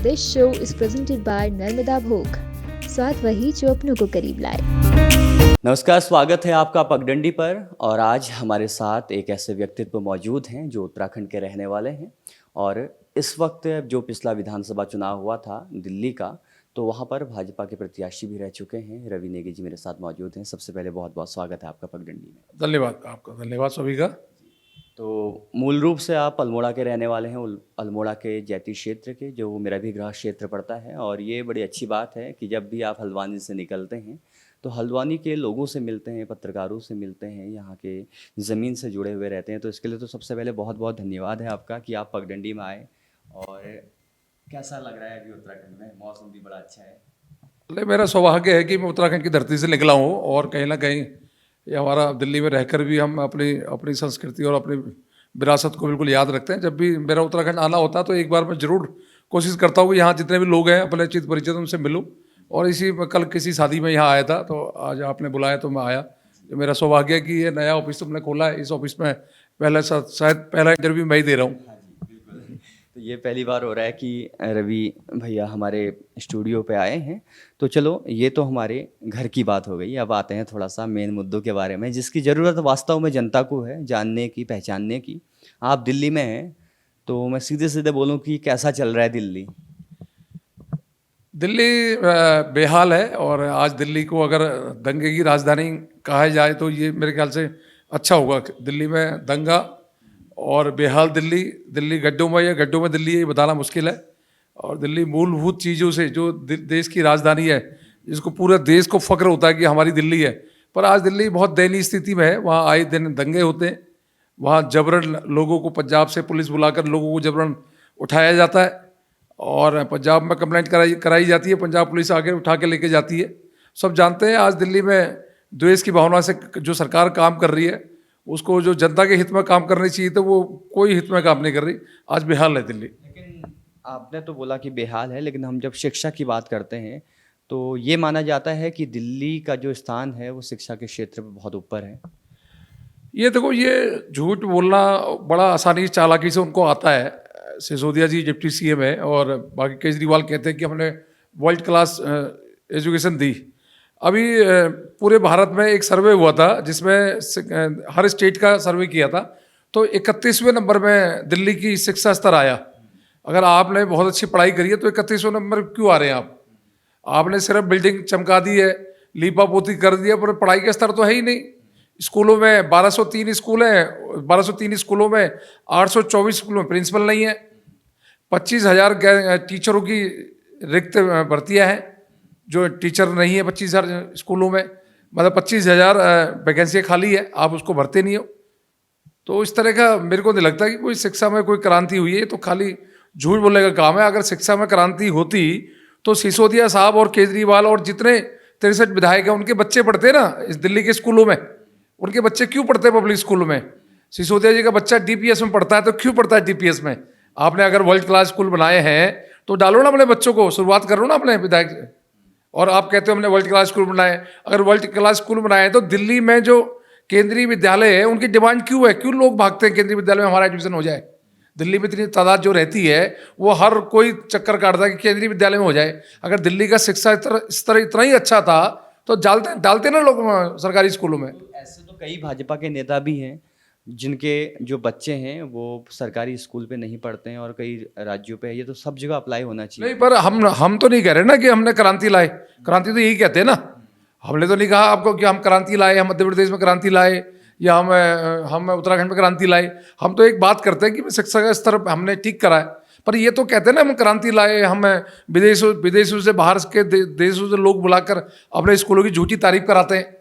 This show is presented by Narmada भोग, स्वाद वही जो अपनों को करीब लाए। नमस्कार, स्वागत है आपका पगडंडी पर। और आज हमारे साथ एक ऐसे व्यक्तित्व मौजूद हैं जो उत्तराखंड के रहने वाले हैं और इस वक्त जो पिछला विधानसभा चुनाव हुआ था दिल्ली का, तो वहाँ पर भाजपा के प्रत्याशी भी रह चुके हैं। रवि नेगी जी मेरे साथ मौजूद हैं। सबसे पहले बहुत बहुत स्वागत है आपका पगडंडी में। धन्यवाद आपका, धन्यवाद सभी का। तो मूल रूप से आप अल्मोड़ा के रहने वाले हैं, अल्मोड़ा के जैती क्षेत्र के, जो मेरा भी गृह क्षेत्र पड़ता है। और ये बड़ी अच्छी बात है कि जब भी आप हल्द्वानी से निकलते हैं तो हल्द्वानी के लोगों से मिलते हैं, पत्रकारों से मिलते हैं, यहाँ के ज़मीन से जुड़े हुए रहते हैं। तो इसके लिए तो सबसे पहले बहुत बहुत धन्यवाद है आपका कि आप पगडंडी में आए। और कैसा लग रहा है अभी उत्तराखंड में? मौसम भी बड़ा अच्छा है। मेरा सौभाग्य है कि मैं उत्तराखंड की धरती से निकला हूँ और कहीं ना कहीं ये हमारा दिल्ली में रहकर भी हम अपनी संस्कृति और अपनी विरासत को बिल्कुल याद रखते हैं। जब भी मेरा उत्तराखंड आना होता है तो एक बार मैं ज़रूर कोशिश करता हूँ कि यहाँ जितने भी लोग हैं अपने चित परिचित उनसे मिलूँ। और इसी कल किसी शादी में यहाँ आया था, तो आज आपने बुलाया तो मैं आया। तो मेरा सौभाग्य है कि ये नया ऑफिस तुमने खोला है। इस ऑफिस में शायद पहला इंटरव्यू मैं ही दे रहा हूँ। तो ये पहली बार हो रहा है कि रवि भैया हमारे स्टूडियो पे आए हैं। तो चलो, ये तो हमारे घर की बात हो गई। अब आते हैं थोड़ा सा मेन मुद्दों के बारे में, जिसकी ज़रूरत वास्तव में जनता को है जानने की, पहचानने की। आप दिल्ली में हैं, तो मैं सीधे सीधे बोलूं कि कैसा चल रहा है दिल्ली? दिल्ली बेहाल है। और आज दिल्ली को अगर दंगे की राजधानी कहा जाए तो ये मेरे ख्याल से अच्छा होगा। दिल्ली में दंगा और बेहाल दिल्ली गड्ढों में या गड्ढों में दिल्ली, ये बताना मुश्किल है। और दिल्ली मूलभूत चीज़ों से, जो देश की राजधानी है, जिसको पूरे देश को फख्र होता है कि हमारी दिल्ली है, पर आज दिल्ली बहुत दयनीय स्थिति में है। वहाँ आए दिन दंगे होते हैं, वहाँ जबरन लोगों को, पंजाब से पुलिस बुलाकर लोगों को जबरन उठाया जाता है और पंजाब में कंप्लेंट कराई जाती है। पंजाब पुलिस आके उठा के लेके जाती है। सब जानते हैं आज दिल्ली में द्वेष की भावना से जो सरकार काम कर रही है, उसको जो जनता के हित में काम करनी चाहिए तो वो कोई हित में काम नहीं कर रही। आज बेहाल है दिल्ली। लेकिन आपने तो बोला कि बेहाल है, लेकिन हम जब शिक्षा की बात करते हैं तो ये माना जाता है कि दिल्ली का जो स्थान है वो शिक्षा के क्षेत्र में बहुत ऊपर है। ये देखो, ये झूठ बोलना बड़ा आसानी चालाकी से उनको आता है। सिसोदिया जी डिप्टी सीएम है और बाकी केजरीवाल कहते हैं कि हमने वर्ल्ड क्लास एजुकेशन दी। अभी पूरे भारत में एक सर्वे हुआ था जिसमें हर स्टेट का सर्वे किया था, तो 31वें नंबर में दिल्ली की शिक्षा स्तर आया। अगर आपने बहुत अच्छी पढ़ाई करी है तो 31वें नंबर क्यों आ रहे हैं आप? आपने सिर्फ बिल्डिंग चमका दी है, लीपा पोती कर दिया, पर पढ़ाई का स्तर तो है ही नहीं। स्कूलों में 1203 स्कूल हैं, 1203 स्कूलों में 824 स्कूलों में प्रिंसिपल नहीं है। 25,000 टीचरों की रिक्त भर्तियाँ हैं, जो टीचर नहीं है 25,000 स्कूलों में, मतलब 25,000 वैकेंसियाँ खाली है, आप उसको भरते नहीं हो। तो इस तरह का मेरे को नहीं लगता कि कोई शिक्षा में कोई क्रांति हुई है। तो खाली झूठ बोलने का काम है। अगर शिक्षा में क्रांति होती तो सिसोदिया साहब और केजरीवाल और जितने 63 विधायक हैं उनके बच्चे पढ़ते ना इस दिल्ली के स्कूलों में। उनके बच्चे क्यों पढ़ते हैं पब्लिक स्कूलों में? सिसोदिया जी का बच्चा डीपीएस में पढ़ता है तो क्यों पढ़ता है डीपीएस में? आपने अगर वर्ल्ड क्लास स्कूल बनाए हैं तो डालो ना अपने बच्चों को, शुरुआत करो ना अपने विधायक से। और आप कहते हो हमने वर्ल्ड क्लास स्कूल बनाए। अगर वर्ल्ड क्लास स्कूल बनाए तो दिल्ली में जो केंद्रीय विद्यालय है उनकी डिमांड क्यों है? क्यों लोग भागते हैं केंद्रीय विद्यालय में हमारा एडमिशन हो जाए? दिल्ली में इतनी तादाद जो रहती है वो हर कोई चक्कर काटता है कि केंद्रीय विद्यालय में हो जाए। अगर दिल्ली का शिक्षा स्तर इतना ही अच्छा था तो डालते ना लोग सरकारी स्कूलों में। ऐसे तो कई भाजपा के नेता भी हैं जिनके जो बच्चे हैं वो सरकारी स्कूल पे नहीं पढ़ते हैं और कई राज्यों पे। ये तो सब जगह अप्लाई होना चाहिए। नहीं, पर हम तो नहीं कह रहे ना कि हमने क्रांति लाए। क्रांति तो यही कहते हैं ना। हमने तो नहीं कहा आपको कि हम क्रांति लाए, हम मध्य प्रदेश में क्रांति लाए या हम उत्तराखंड में क्रांति लाए। हम तो एक बात करते हैं कि शिक्षा का स्तर हमने ठीक करा है। पर ये तो कहते हैं ना हम क्रांति लाए, हम विदेशों से, बाहर के देशों से लोग बुलाकर अपने स्कूलों की झूठी तारीफ कराते हैं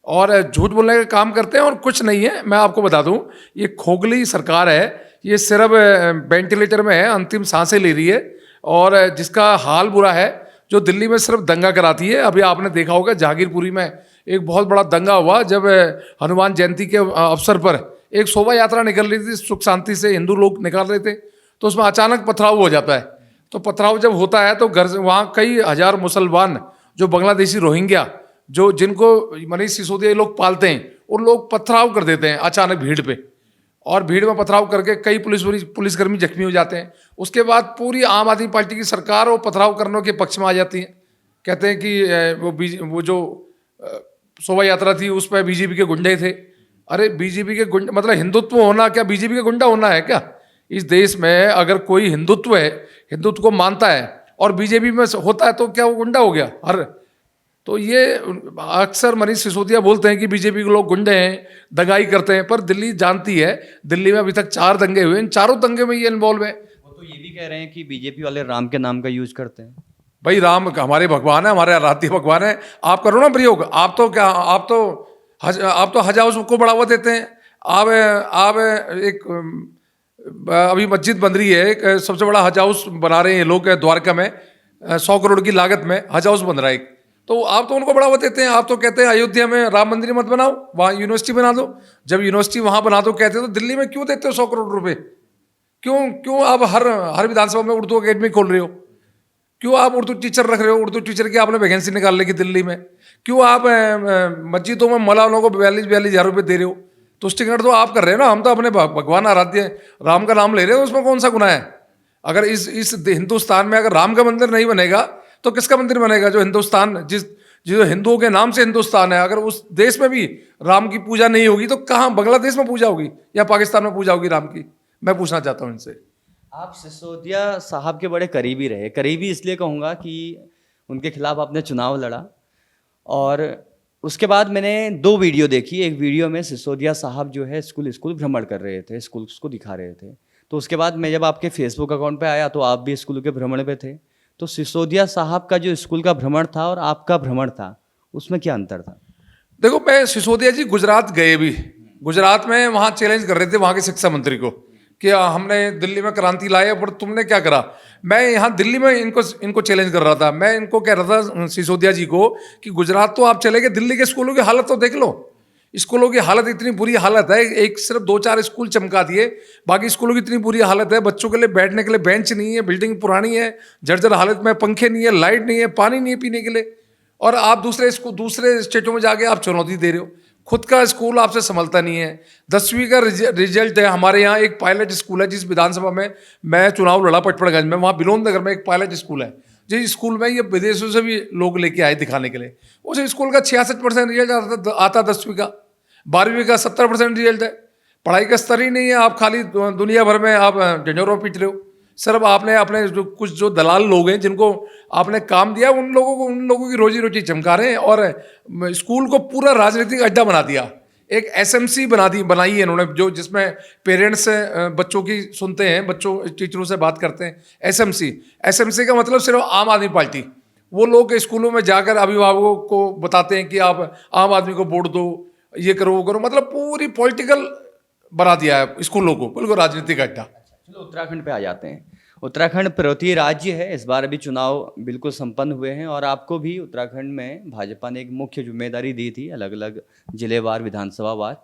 और झूठ बोलने का काम करते हैं। और कुछ नहीं है, मैं आपको बता दूं, ये खोखली सरकार है। ये सिर्फ वेंटिलेटर में है, अंतिम सांसें ले रही है और जिसका हाल बुरा है, जो दिल्ली में सिर्फ दंगा कराती है। अभी आपने देखा होगा जहांगीरपुरी में एक बहुत बड़ा दंगा हुआ जब हनुमान जयंती के अवसर पर एक शोभा यात्रा निकल रही थी, सुख शांति से हिंदू लोग निकाल रहे थे, तो उसमें अचानक पथराव हो जाता है। तो पथराव जब होता है तो घर से वहाँ कई हजार मुसलमान जो बांग्लादेशी रोहिंग्या जिनको मनीष सिसोदिया लोग पालते हैं, उन लोग पथराव कर देते हैं अचानक भीड़ पे। और भीड़ में पथराव करके कई पुलिसकर्मी जख्मी हो जाते हैं। उसके बाद पूरी आम आदमी पार्टी की सरकार वो पथराव करने के पक्ष में आ जाती है। कहते हैं कि वो जो शोभा यात्रा थी उस पर बीजेपी के गुंडे थे। अरे बीजेपी के गुंडे मतलब हिंदुत्व होना क्या बीजेपी के गुंडा होना है क्या? इस देश में अगर कोई हिंदुत्व है, हिंदुत्व को मानता है और बीजेपी में होता है तो क्या वो गुंडा हो गया? तो ये अक्सर मनीष सिसोदिया बोलते हैं कि बीजेपी के लोग गुंडे हैं, दगाई करते हैं, पर दिल्ली जानती है, दिल्ली में अभी तक 4 दंगे हुए, इन चारों दंगे में ये इन्वॉल्व है। वो तो ये भी कह रहे हैं कि बीजेपी वाले राम के नाम का यूज करते हैं। भाई राम हमारे भगवान है, हमारे आराध्य भगवान है। आप करो ना प्रयोग। आप तो हज हाउस को बढ़ावा देते हैं। आप एक अभी मस्जिद बन रही है, एक सबसे बड़ा हज हाउस बना रहे हैं ये लोग द्वारका में, 100 करोड़ की लागत में हज हाउस बन रहा है। तो आप तो उनको बढ़ावा देते हैं। आप तो कहते हैं अयोध्या में राम मंदिर मत बनाओ, वहाँ यूनिवर्सिटी बना दो। जब यूनिवर्सिटी वहाँ बना दो कहते हो, तो दिल्ली में क्यों देते हो 100 करोड़ रुपए? क्यों आप हर विधानसभा में उर्दू अकेडमी खोल रहे हो? क्यों आप उर्दू टीचर रख रहे हो? उर्दू टीचर की आपने वैकेंसी निकाल ली दिल्ली में। क्यों आप मस्जिदों में मौलानों को 42,000 रुपये दे रहे हो? तुष्टिकरण तो आप कर रहे हो ना। हम तो अपने भगवान आराध्य राम का नाम ले रहे हो, उसमें कौन सा गुनाह है? अगर इस हिंदुस्तान में अगर राम का मंदिर नहीं बनेगा तो किसका मंदिर बनेगा? जो हिंदुस्तान जो हिंदुओं के नाम से हिंदुस्तान है, अगर उस देश में भी राम की पूजा नहीं होगी तो कहाँ बांग्लादेश में पूजा होगी या पाकिस्तान में पूजा होगी राम की? मैं पूछना चाहता हूँ इनसे। आप सिसोदिया साहब के बड़े करीबी रहे। करीबी इसलिए कहूँगा कि उनके खिलाफ आपने चुनाव लड़ा, और उसके बाद मैंने 2 वीडियो देखी। एक वीडियो में सिसोदिया साहब जो है स्कूल भ्रमण कर रहे थे, स्कूल को दिखा रहे थे। तो उसके बाद मैं जब आपके फेसबुक अकाउंट पे आया तो आप भी स्कूल के भ्रमण पे थे। तो सिसोदिया साहब का जो स्कूल का भ्रमण था और आपका भ्रमण था, उसमें क्या अंतर था? देखो, मैं सिसोदिया जी गुजरात गए भी, गुजरात में वहाँ चैलेंज कर रहे थे वहाँ के शिक्षा मंत्री को कि हमने दिल्ली में क्रांति लाए पर तुमने क्या करा। मैं यहाँ दिल्ली में इनको चैलेंज कर रहा था। मैं इनको कह रहा था सिसोदिया जी को कि गुजरात तो आप चले गए, दिल्ली के स्कूलों की हालत तो देख लो। स्कूलों की हालत इतनी बुरी हालत है, एक सिर्फ 2-4 स्कूल चमका दिए, बाकी स्कूलों की इतनी बुरी हालत है। बच्चों के लिए बैठने के लिए बेंच नहीं है, बिल्डिंग पुरानी है, जर्जर हालत में, पंखे नहीं है, लाइट नहीं है, पानी नहीं है पीने के लिए। और आप दूसरे स्टेटों में जाके आप चुनौती दे रहे हो। खुद का स्कूल आपसे संभलता नहीं है। 10वीं का रिजल्ट है। हमारे यहाँ एक पायलट स्कूल है, जिस विधानसभा में मैं चुनाव लड़ा पटपड़गंज में, वहाँ बिलोन नगर में एक पायलट स्कूल है। जिस स्कूल में ये विदेशों से भी लोग लेके आए दिखाने के लिए। उस स्कूल का 66% रिजल्ट आता 10वीं का, 12वीं का 70% रिजल्ट है। पढ़ाई का स्तर ही नहीं है। आप खाली दुनिया भर में आप झंझोरों पीट रहे हो। सिर्फ आपने अपने जो दलाल लोग हैं जिनको आपने काम दिया, उन लोगों की रोजी रोटी चमका रहे हैं और स्कूल को पूरा राजनीतिक अड्डा बना दिया। एक एसएमसी बनाई है इन्होंने, जिसमें पेरेंट्स बच्चों की सुनते हैं, बच्चों टीचरों से बात करते हैं। एसएमसी का मतलब सिर्फ आम आदमी पार्टी। वो लोग स्कूलों में जाकर अभिभावकों को बताते हैं कि आप आम आदमी को वोट दो, ये करो वो करो, मतलब पूरी पॉलिटिकल बना दिया है स्कूलों को, बिल्कुल राजनीतिक अड्डा। चलो उत्तराखंड पे आ जाते हैं। उत्तराखंड पर्वतीय राज्य है। इस बार अभी चुनाव बिल्कुल संपन्न हुए हैं और आपको भी उत्तराखंड में भाजपा ने एक मुख्य जिम्मेदारी दी थी, अलग अलग जिलेवार, विधानसभावार।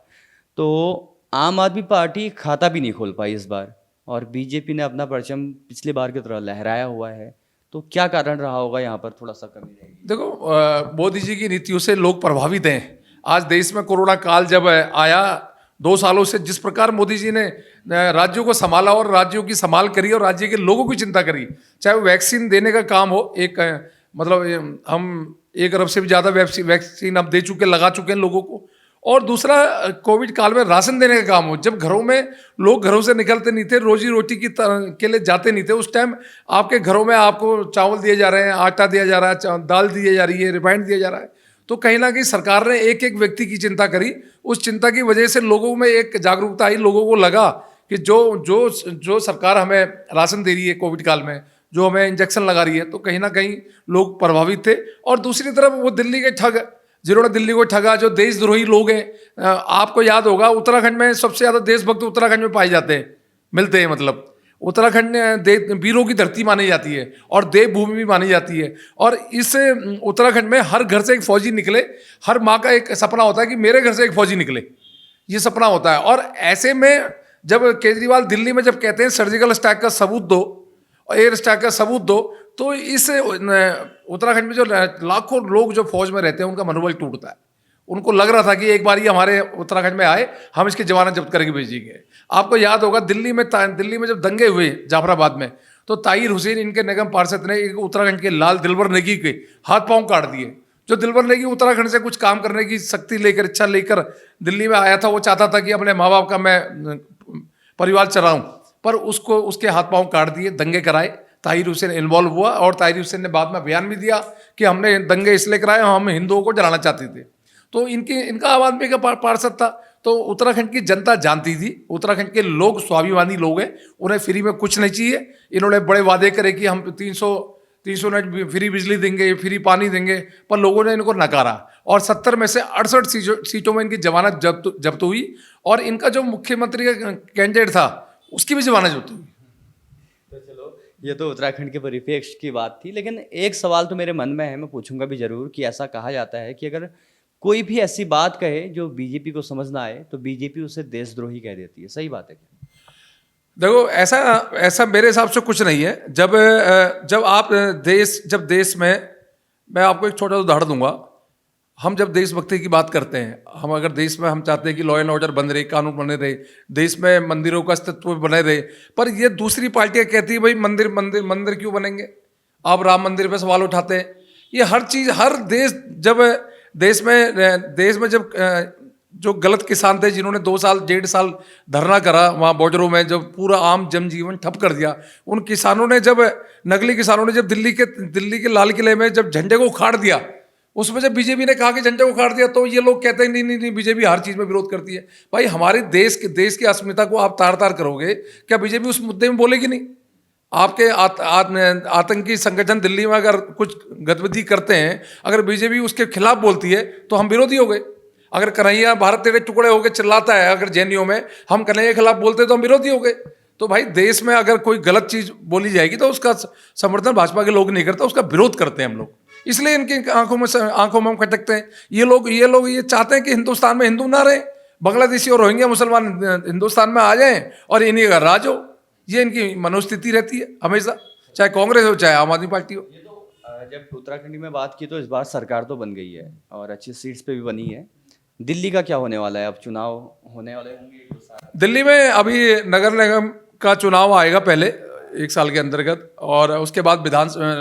तो आम आदमी पार्टी खाता भी नहीं खोल पाई इस बार, और बीजेपी ने अपना परचम पिछली बार की तरह लहराया हुआ है। तो क्या कारण रहा होगा यहाँ पर थोड़ा सा कमी रहेगी? देखो, मोदी जी की नीतियों से लोग प्रभावित हैं। आज देश में कोरोना काल जब आया, 2 सालों से जिस प्रकार मोदी जी ने राज्यों को संभाला और राज्यों की संभाल करी और राज्य के लोगों की चिंता करी, चाहे वो वैक्सीन देने का काम हो, मतलब हम 1 अरब से भी ज़्यादा वैक्सीन अब दे चुके, लगा चुके हैं लोगों को, और दूसरा कोविड काल में राशन देने का काम हो। जब घरों में लोग घरों से निकलते नहीं थे, रोजी रोटी के लिए जाते नहीं थे, उस टाइम आपके घरों में आपको चावल दिए जा रहे हैं, आटा दिया जा रहा है, दाल दी जा रही है, रिफाइंड दिया जा रहा है। तो कहीं ना कहीं सरकार ने एक एक व्यक्ति की चिंता करी। उस चिंता की वजह से लोगों में एक जागरूकता आई। लोगों को लगा कि जो सरकार हमें राशन दे रही है कोविड काल में, जो हमें इंजेक्शन लगा रही है, तो कहीं ना कहीं लोग प्रभावित थे। और दूसरी तरफ वो दिल्ली के ठग, जिन्होंने दिल्ली को ठगा, जो देशद्रोही लोग हैं। आपको याद होगा, उत्तराखंड में सबसे ज़्यादा देशभक्त उत्तराखंड में पाए जाते हैं, मिलते हैं। मतलब उत्तराखंड वीरों की धरती मानी जाती है और देवभूमि भी मानी जाती है। और इस उत्तराखंड में हर घर से एक फौजी निकले। हर माँ का एक सपना होता है कि मेरे घर से एक फौजी निकले, ये सपना होता है। और ऐसे में जब केजरीवाल दिल्ली में जब कहते हैं सर्जिकल स्ट्राइक का सबूत दो और एयर स्ट्राइक का सबूत दो, तो इस उत्तराखंड में जो लाखों लोग जो फौज में रहते हैं उनका मनोबल टूटता है। उनको लग रहा था कि एक बार ये हमारे उत्तराखंड में आए, हम इसकी जमानत जब्त करके भेजेंगे। आपको याद होगा दिल्ली में जब दंगे हुए जाफराबाद में, तो ताहिर हुसैन इनके निगम पार्षद ने एक उत्तराखंड के लाल दिलबर नेगी के हाथ पांव काट दिए। जो दिलबर नेगी उत्तराखंड से कुछ काम करने की शक्ति लेकर, इच्छा लेकर दिल्ली में आया था, वो चाहता था कि अपने माँ बाप का मैं परिवार चलाऊं, पर उसको उसके हाथ पांव काट दिए, दंगे कराए। ताहिर हुसैन इन्वॉल्व हुआ और ताहिर हुसैन ने बाद में बयान भी दिया कि हमने दंगे इसलिए कराए, हम हिंदुओं को जलाना चाहते थे। तो इनका आम आदमी का पार्षद था, तो उत्तराखंड की जनता जानती थी। उत्तराखंड के लोग स्वाभिमानी लोग हैं, उन्हें फ्री में कुछ नहीं चाहिए। इन्होंने बड़े वादे करे कि हम 300 यूनिट फ्री बिजली देंगे, फ्री पानी देंगे, पर लोगों ने इनको नकारा और 70 में से 68 सीटों में इनकी जमानत जब्त हुई और इनका जो मुख्यमंत्री का कैंडिडेट था उसकी भी जमानत जब्त हुई। तो चलो, ये तो उत्तराखंड के परिप्रेक्ष्य की बात थी, लेकिन एक सवाल तो मेरे मन में है, मैं पूछूंगा भी जरूर कि ऐसा कहा जाता है कि अगर कोई भी ऐसी बात कहे जो बीजेपी को समझ ना आए तो बीजेपी उसे देशद्रोही कह देती है, सही बात है क्या? देखो, ऐसा मेरे हिसाब से कुछ नहीं है। जब देश में, मैं आपको एक छोटा सा उदाहरण दूंगा। हम जब देशभक्ति की बात करते हैं, हम अगर देश में हम चाहते हैं कि लॉ एंड ऑर्डर बन रहे, कानून बने रहे, देश में मंदिरों का अस्तित्व बने रहे, पर ये दूसरी पार्टियां कहती है भाई मंदिर क्यों बनेंगे? आप राम मंदिर पे सवाल उठाते हैं। ये हर चीज़, हर देश में जब जो गलत किसान थे जिन्होंने 2-1.5 साल धरना करा वहाँ बॉर्डरों में, जब पूरा आम जनजीवन ठप कर दिया, उन किसानों ने नकली किसानों ने जब दिल्ली के लाल किले में जब झंडे को उखाड़ दिया, उसमें जब बीजेपी ने कहा कि झंडे को उखाड़ दिया, तो ये लोग कहते हैं नहीं बीजेपी हर चीज़ में विरोध करती है। भाई, हमारे देश की अस्मिता को आप तार करोगे, क्या बीजेपी उस मुद्दे में बोलेगी नहीं? आपके आतंकी संगठन दिल्ली में अगर कुछ गतिविधि करते हैं, अगर बीजेपी उसके खिलाफ बोलती है तो हम विरोधी हो गए। अगर कन्हैया भारत तेरे टुकड़े होकर चिल्लाता है, अगर जेएनयू में हम कन्हैया के खिलाफ बोलते हैं तो हम विरोधी हो गए। तो भाई, देश में अगर कोई गलत चीज बोली जाएगी तो उसका समर्थन भाजपा के लोग नहीं करते, उसका विरोध करते हैं हम लोग। इसलिए इनकी आंखों में हम खटकते हैं। ये लोग ये चाहते हैं कि हिंदुस्तान में हिंदू ना रहे, बांग्लादेशी और रोहिंग्या मुसलमान हिंदुस्तान में आ जाएं और इन्हीं का राज हो। ये इनकी मनोस्थिति रहती है हमेशा, चाहे कांग्रेस हो चाहे आम आदमी पार्टी हो। जब उत्तराखंड में बात की तो इस बार सरकार तो बन गई है और अच्छी सीट्स पे भी बनी है। दिल्ली का क्या होने वाला है? अब चुनाव होने वाले होंगे दिल्ली में। अभी नगर निगम का चुनाव आएगा पहले 1 साल के अंतर्गत, और उसके बाद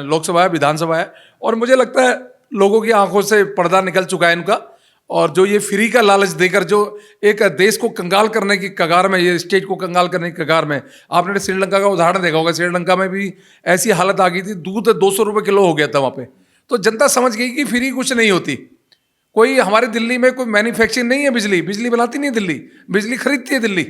लोकसभा है, विधानसभा है। और मुझे लगता है लोगों की आंखों से पर्दा निकल चुका है इनका, और जो ये फ्री का लालच देकर जो एक देश को कंगाल करने की कगार में, ये स्टेट को कंगाल करने की कगार में, आपने श्रीलंका का उदाहरण देखा होगा। श्रीलंका में भी ऐसी हालत आ गई थी, दूध 200 रुपये किलो हो गया था वहाँ पे। तो जनता समझ गई कि फ्री कुछ नहीं होती। कोई हमारे दिल्ली में कोई मैन्युफैक्चरिंग नहीं है, बिजली बनाती नहीं है दिल्ली, बिजली खरीदती है दिल्ली।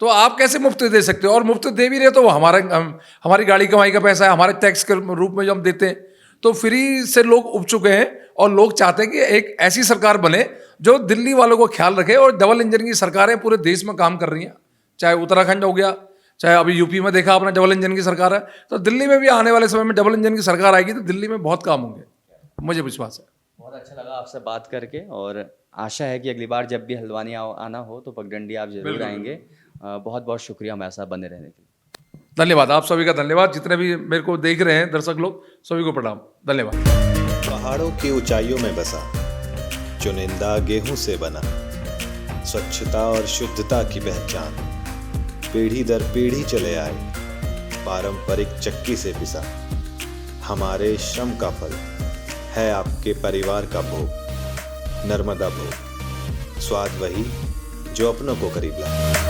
तो आप कैसे मुफ्त दे सकते हो? और मुफ्त दे भी रहे तो वो हमारी गाड़ी कमाई का पैसा है, हमारे टैक्स के रूप में जो हम देते हैं। तो फ्री से लोग उब चुके हैं और लोग चाहते हैं कि एक ऐसी सरकार बने जो दिल्ली वालों को ख्याल रखे। और डबल इंजन की सरकारें पूरे देश में काम कर रही हैं, चाहे उत्तराखंड हो गया, चाहे अभी यूपी में देखा आपने डबल इंजन की सरकार है। तो दिल्ली में भी आने वाले समय में डबल इंजन की सरकार आएगी तो दिल्ली में बहुत काम होंगे, मुझे विश्वास है। बहुत अच्छा लगा आपसे बात करके, और आशा है कि अगली बार जब भी हल्द्वानी आना हो तो पगडंडी आप जरूर आएंगे। बहुत बहुत शुक्रिया हमारे साथ बने रहने के लिए। धन्यवाद, आप सभी का धन्यवाद। जितने भी मेरे को देख रहे हैं दर्शक लोग, सभी को प्रणाम, धन्यवाद। पहाड़ों की ऊंचाइयों में बसा चुनिंदा गेहूं से बना, स्वच्छता और शुद्धता की पहचान, पीढ़ी दर पीढ़ी चले आए, पारंपरिक चक्की से पिसा। हमारे श्रम का फल है आपके परिवार का भोग, नर्मदा भोग। स्वाद वही जो अपनों को करीब लाए।